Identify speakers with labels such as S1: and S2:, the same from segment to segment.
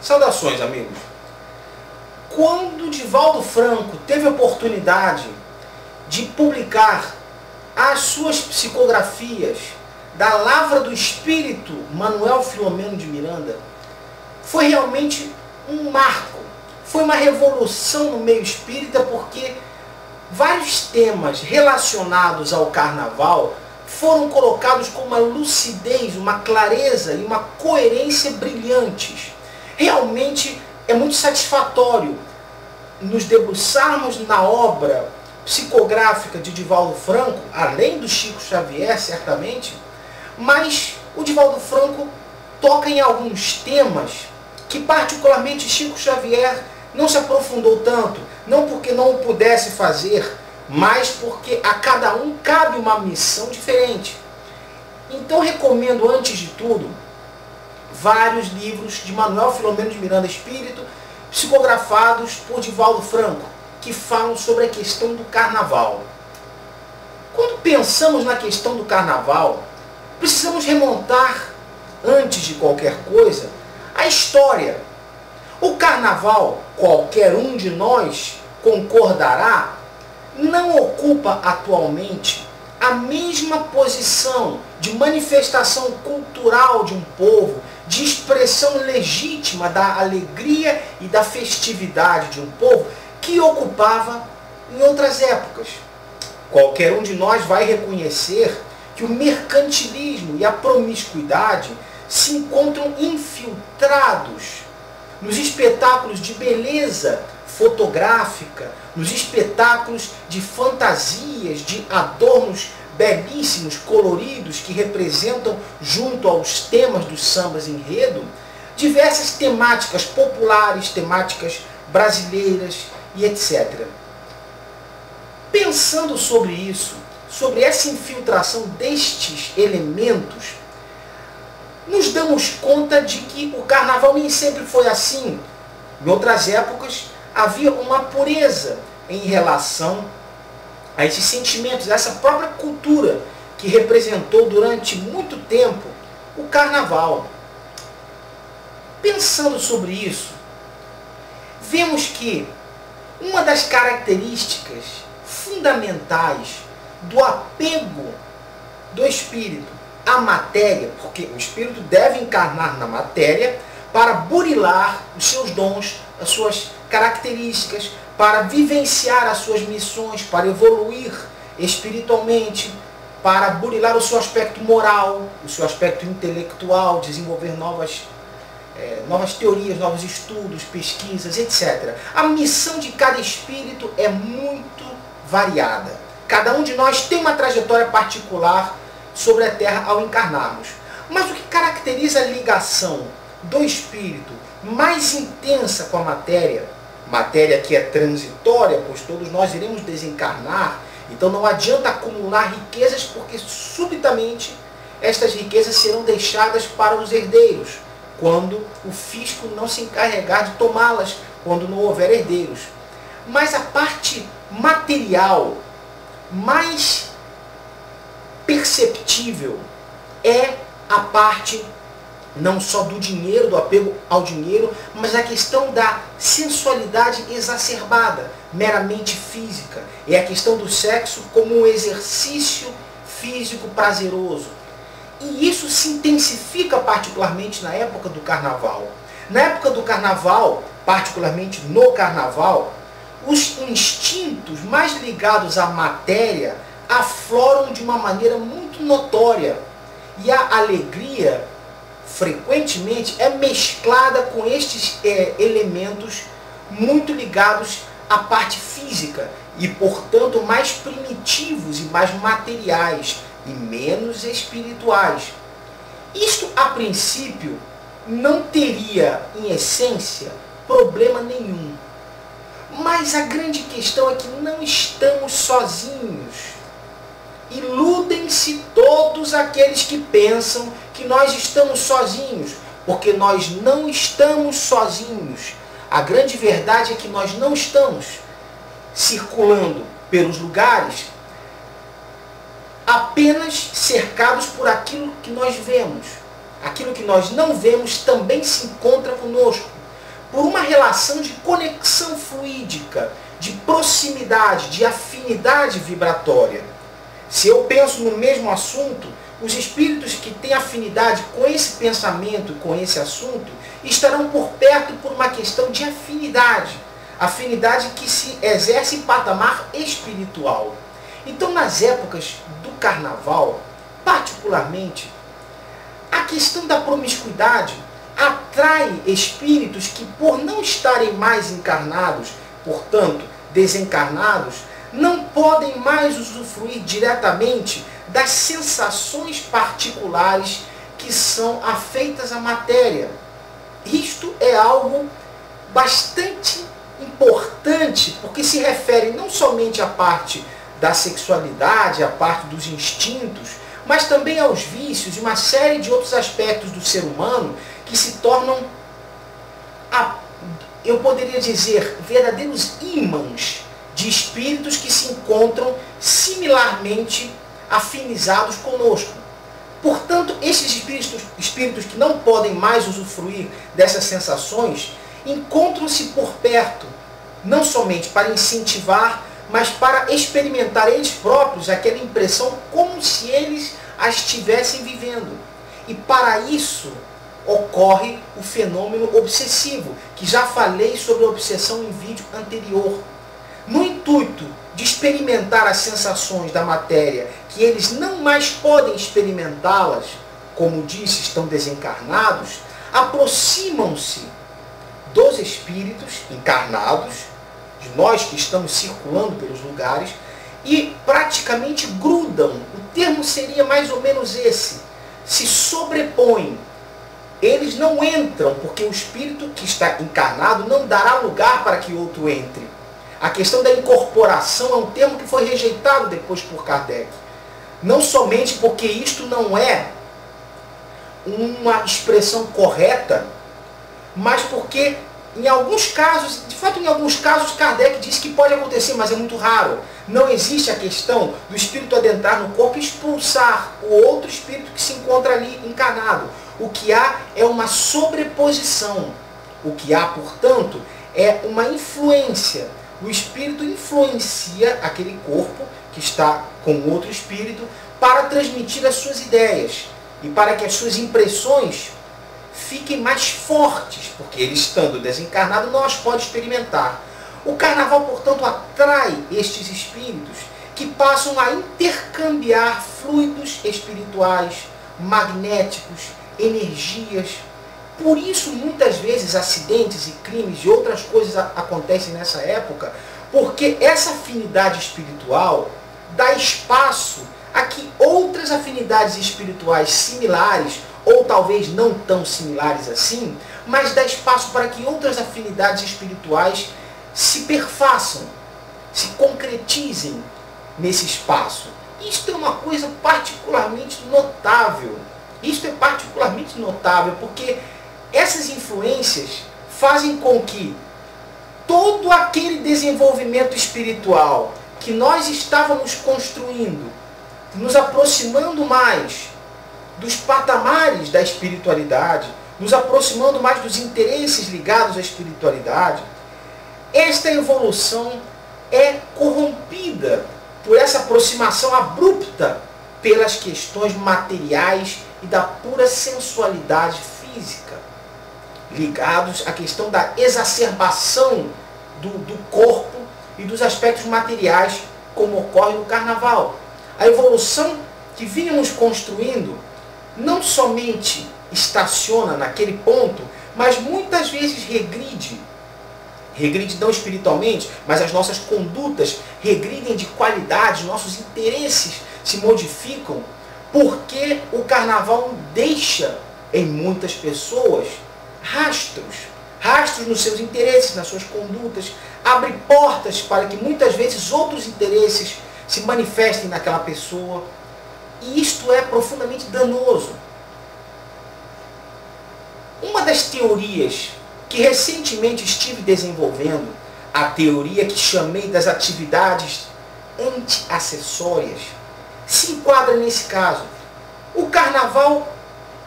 S1: Saudações, amigos. Quando Divaldo Franco teve a oportunidade de publicar as suas psicografias da Lavra do Espírito, Manuel Filomeno de Miranda, foi realmente um marco. Foi uma revolução no meio espírita, porque vários temas relacionados ao carnaval foram colocados com uma lucidez, uma clareza e uma coerência brilhantes. Realmente é muito satisfatório nos debruçarmos na obra psicográfica de Divaldo Franco, além do Chico Xavier, certamente, mas o Divaldo Franco toca em alguns temas que particularmente Chico Xavier não se aprofundou tanto, não porque não o pudesse fazer, mas porque a cada um cabe uma missão diferente. Então recomendo, antes de tudo, vários livros de Manuel Filomeno de Miranda Espírito, psicografados por Divaldo Franco, que falam sobre a questão do carnaval. Quando pensamos na questão do carnaval, precisamos remontar, antes de qualquer coisa, a história. O carnaval, qualquer um de nós concordará, não ocupa atualmente a mesma posição de manifestação cultural de um povo, de expressão legítima da alegria e da festividade de um povo, que ocupava em outras épocas. Qualquer um de nós vai reconhecer que o mercantilismo e a promiscuidade se encontram infiltrados nos espetáculos de beleza fotográfica, nos espetáculos de fantasias, de adornos belíssimos, coloridos, que representam, junto aos temas dos sambas enredo, diversas temáticas populares, temáticas brasileiras e etc. Pensando sobre isso, sobre essa infiltração destes elementos, nos damos conta de que o carnaval nem sempre foi assim. Em outras épocas havia uma pureza em relação a esses sentimentos, a essa própria cultura que representou durante muito tempo o carnaval. Pensando sobre isso, vemos que uma das características fundamentais do apego do espírito à matéria, porque o espírito deve encarnar na matéria para burilar os seus dons, as suas características, para vivenciar as suas missões, para evoluir espiritualmente, para burilar o seu aspecto moral, o seu aspecto intelectual, desenvolver novas teorias, novos estudos, pesquisas, etc. A missão de cada espírito é muito variada. Cada um de nós tem uma trajetória particular sobre a Terra ao encarnarmos. Mas o que caracteriza a ligação do espírito mais intensa com a matéria que é transitória, pois todos nós iremos desencarnar, então não adianta acumular riquezas, porque subitamente estas riquezas serão deixadas para os herdeiros, quando o fisco não se encarregar de tomá-las, quando não houver herdeiros. Mas a parte material mais perceptível é a parte não só do dinheiro, do apego ao dinheiro, mas a questão da sensualidade exacerbada, meramente física. É a questão do sexo como um exercício físico prazeroso. E isso se intensifica particularmente na época do carnaval. Na época do carnaval, particularmente no carnaval, os instintos mais ligados à matéria afloram de uma maneira muito notória. E a alegria, frequentemente, é mesclada com estes elementos muito ligados à parte física e, portanto, mais primitivos e mais materiais e menos espirituais. Isto, a princípio, não teria, em essência, problema nenhum. Mas a grande questão é que não estamos sozinhos. Iludem-se todos aqueles que pensam que nós estamos sozinhos, porque nós não estamos sozinhos. A grande verdade é que nós não estamos circulando pelos lugares apenas cercados por aquilo que nós vemos. Aquilo que nós não vemos também se encontra conosco. por uma relação de conexão fluídica, de proximidade, de afinidade vibratória. Se eu penso no mesmo assunto, os espíritos que têm afinidade com esse pensamento, com esse assunto, estarão por perto por uma questão de afinidade. Afinidade que se exerce em patamar espiritual. Então, nas épocas do carnaval, particularmente, a questão da promiscuidade atrai espíritos que, por não estarem mais encarnados, portanto, desencarnados, não podem mais usufruir diretamente das sensações particulares que são afeitas à matéria. Isto é algo bastante importante, porque se refere não somente à parte da sexualidade, à parte dos instintos, mas também aos vícios e uma série de outros aspectos do ser humano que se tornam, eu poderia dizer, verdadeiros ímãs de espíritos que se encontram similarmente afinizados conosco. Portanto, esses espíritos que não podem mais usufruir dessas sensações, encontram-se por perto, não somente para incentivar, mas para experimentar eles próprios aquela impressão como se eles a estivessem vivendo. E para isso ocorre o fenômeno obsessivo, que já falei sobre a obsessão em vídeo anterior. No intuito de experimentar as sensações da matéria, que eles não mais podem experimentá-las, como disse, estão desencarnados, aproximam-se dos espíritos encarnados, de nós que estamos circulando pelos lugares, e praticamente grudam. O termo seria mais ou menos esse. Se sobrepõem. Eles não entram, porque o espírito que está encarnado não dará lugar para que outro entre. A questão da incorporação é um termo que foi rejeitado depois por Kardec. Não somente porque isto não é uma expressão correta, mas porque em alguns casos, de fato em alguns casos Kardec diz que pode acontecer, mas é muito raro. Não existe a questão do espírito adentrar no corpo e expulsar o outro espírito que se encontra ali encarnado. O que há é uma sobreposição. O que há, portanto, é uma influência. O espírito influencia aquele corpo que está com outro espírito para transmitir as suas ideias e para que as suas impressões fiquem mais fortes, porque ele estando desencarnado não as pode experimentar. O carnaval, portanto, atrai estes espíritos que passam a intercambiar fluidos espirituais, magnéticos, energias. Por isso, muitas vezes, acidentes e crimes e outras coisas acontecem nessa época, porque essa afinidade espiritual dá espaço a que outras afinidades espirituais similares, ou talvez não tão similares assim, mas dá espaço para que outras afinidades espirituais se perfaçam, se concretizem nesse espaço. Isto é uma coisa particularmente notável. Isto é particularmente notável porque essas influências fazem com que todo aquele desenvolvimento espiritual que nós estávamos construindo, nos aproximando mais dos patamares da espiritualidade, nos aproximando mais dos interesses ligados à espiritualidade, esta evolução é corrompida por essa aproximação abrupta pelas questões materiais e da pura sensualidade física, ligados à questão da exacerbação do corpo e dos aspectos materiais, como ocorre no carnaval. A evolução que vínhamos construindo não somente estaciona naquele ponto, mas muitas vezes regride. Regride não espiritualmente, mas as nossas condutas regridem de qualidade, nossos interesses se modificam, porque o carnaval deixa em muitas pessoas rastros nos seus interesses, nas suas condutas, abre portas para que muitas vezes outros interesses se manifestem naquela pessoa, e isto é profundamente danoso. Uma das teorias que recentemente estive desenvolvendo, a teoria que chamei das atividades anti-acessórias, se enquadra nesse caso. O carnaval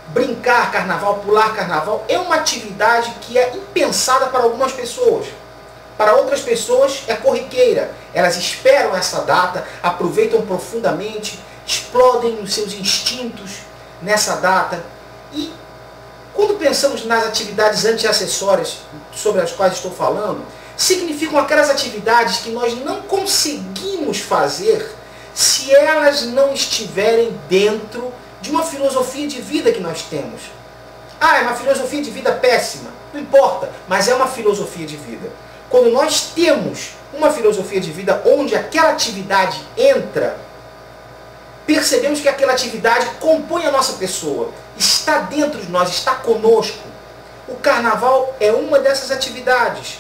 S1: brincar carnaval, pular carnaval, é uma atividade que é impensada para algumas pessoas. Para outras pessoas é corriqueira. Elas esperam essa data, aproveitam profundamente, explodem os seus instintos nessa data. E quando pensamos nas atividades anti-acessórias sobre as quais estou falando, significam aquelas atividades que nós não conseguimos fazer se elas não estiverem dentro de uma filosofia de vida que nós temos. Ah, é uma filosofia de vida péssima. Não importa, mas é uma filosofia de vida. Quando nós temos uma filosofia de vida onde aquela atividade entra, percebemos que aquela atividade compõe a nossa pessoa, está dentro de nós, está conosco. O carnaval é uma dessas atividades.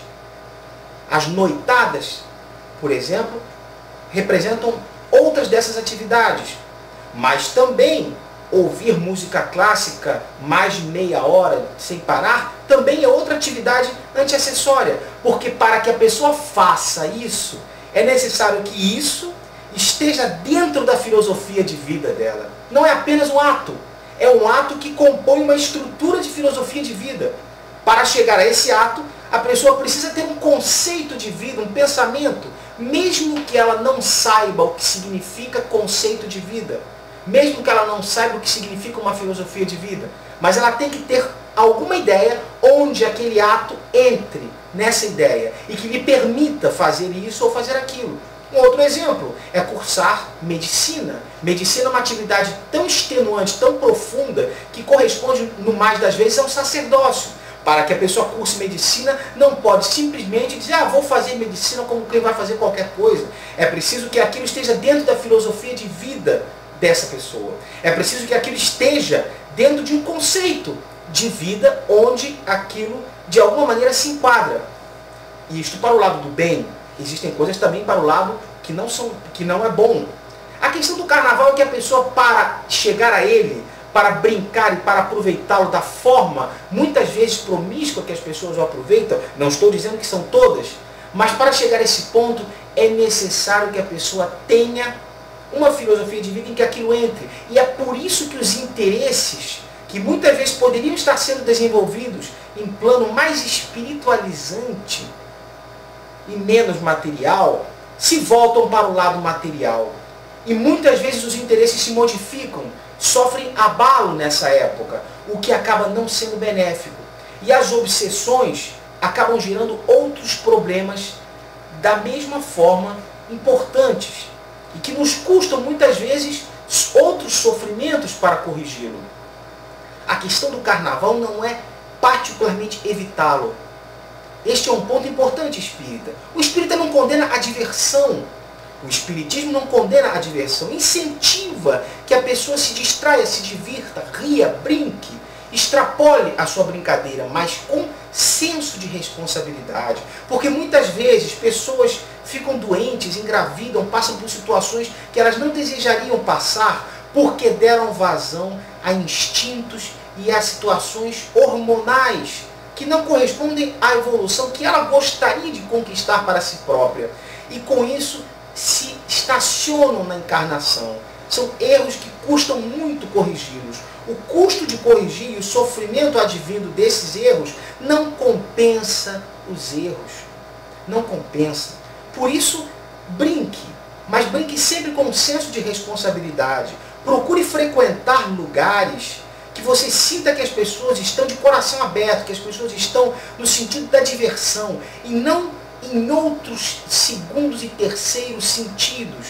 S1: As noitadas, por exemplo, representam outras dessas atividades. Mas também ouvir música clássica mais de meia hora sem parar também é outra atividade anti-acessória. Porque para que a pessoa faça isso, é necessário que isso esteja dentro da filosofia de vida dela. Não é apenas um ato. É um ato que compõe uma estrutura de filosofia de vida. Para chegar a esse ato, a pessoa precisa ter um conceito de vida, um pensamento, mesmo que ela não saiba o que significa conceito de vida, mesmo que ela não saiba o que significa uma filosofia de vida, mas ela tem que ter alguma ideia onde aquele ato entre nessa ideia e que lhe permita fazer isso ou fazer aquilo. Um outro exemplo é cursar medicina. Medicina é uma atividade tão extenuante, tão profunda, que corresponde, no mais das vezes, a um sacerdócio. Para que a pessoa curse medicina, não pode simplesmente dizer, vou fazer medicina como quem vai fazer qualquer coisa. É preciso que aquilo esteja dentro da filosofia de vida dessa pessoa. É preciso que aquilo esteja dentro de um conceito de vida onde aquilo, de alguma maneira, se enquadra. E isto para o lado do bem. Existem coisas também para o lado que não é bom. A questão do carnaval é que a pessoa, para chegar a ele, para brincar e para aproveitá-lo da forma, muitas vezes promíscua que as pessoas o aproveitam, não estou dizendo que são todas, mas para chegar a esse ponto é necessário que a pessoa tenha uma filosofia de vida em que aquilo entre. E é por isso que os interesses, que muitas vezes poderiam estar sendo desenvolvidos em plano mais espiritualizante e menos material, se voltam para o lado material. E muitas vezes os interesses se modificam, sofrem abalo nessa época, o que acaba não sendo benéfico. E as obsessões acabam gerando outros problemas da mesma forma importantes e que nos custam muitas vezes outros sofrimentos para corrigi-lo. A questão do carnaval não é particularmente evitá-lo. Este é um ponto importante espírita. O espírita não condena a diversão. O espiritismo não condena a diversão. Incentiva que a pessoa se distraia, se divirta, ria, brinque, extrapole a sua brincadeira, mas com senso de responsabilidade. Porque muitas vezes pessoas ficam doentes, engravidam, passam por situações que elas não desejariam passar porque deram vazão a instintos e a situações hormonais que não correspondem à evolução que ela gostaria de conquistar para si própria. E com isso se estacionam na encarnação. São erros que custam muito corrigi-los. O custo de corrigir e o sofrimento advindo desses erros não compensa os erros. Não compensa. Por isso, brinque. Mas brinque sempre com um senso de responsabilidade. Procure frequentar lugares que você sinta que as pessoas estão de coração aberto, que as pessoas estão no sentido da diversão e não em outros segundos e terceiros sentidos.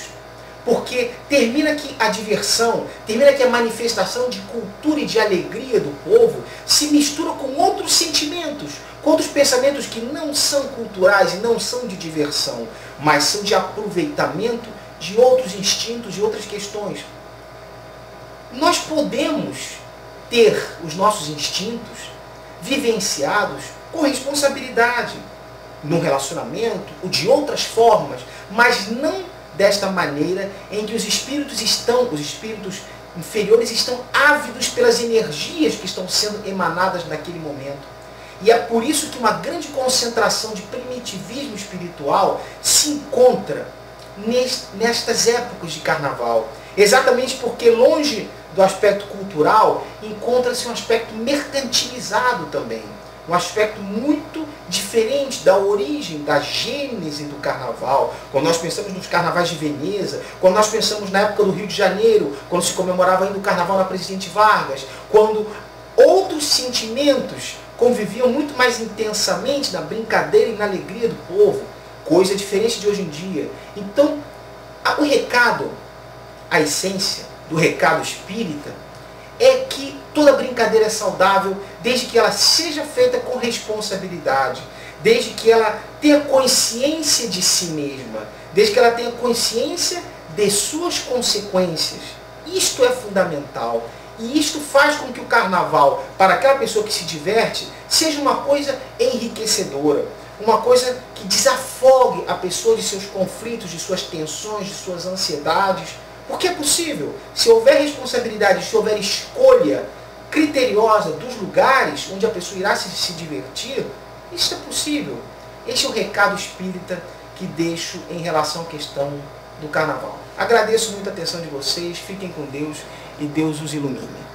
S1: Porque termina que a diversão, termina que a manifestação de cultura e de alegria do povo se mistura com outros sentimentos, com outros pensamentos que não são culturais e não são de diversão, mas são de aproveitamento de outros instintos e outras questões. Nós podemos ter os nossos instintos vivenciados com responsabilidade no relacionamento ou de outras formas, mas não desta maneira em que os espíritos inferiores estão ávidos pelas energias que estão sendo emanadas naquele momento. E é por isso que uma grande concentração de primitivismo espiritual se encontra nestas épocas de carnaval, Exatamente porque longe do aspecto cultural, encontra-se um aspecto mercantilizado também. Um aspecto muito diferente da origem, da gênese do carnaval. Quando nós pensamos nos carnavais de Veneza, quando nós pensamos na época do Rio de Janeiro, quando se comemorava ainda o carnaval na Presidente Vargas, quando outros sentimentos conviviam muito mais intensamente na brincadeira e na alegria do povo, coisa diferente de hoje em dia. Então, o recado, a essência do recado espírita é que toda brincadeira é saudável desde que ela seja feita com responsabilidade, desde que ela tenha consciência de si mesma, desde que ela tenha consciência de suas consequências. Isto é fundamental. E isto faz com que o carnaval, para aquela pessoa que se diverte, seja uma coisa enriquecedora, uma coisa que desafogue a pessoa de seus conflitos, de suas tensões, de suas ansiedades. Porque é possível, se houver responsabilidade, se houver escolha criteriosa dos lugares onde a pessoa irá se divertir, isso é possível. Este é o recado espírita que deixo em relação à questão do carnaval. Agradeço muito a atenção de vocês, fiquem com Deus e Deus os ilumine.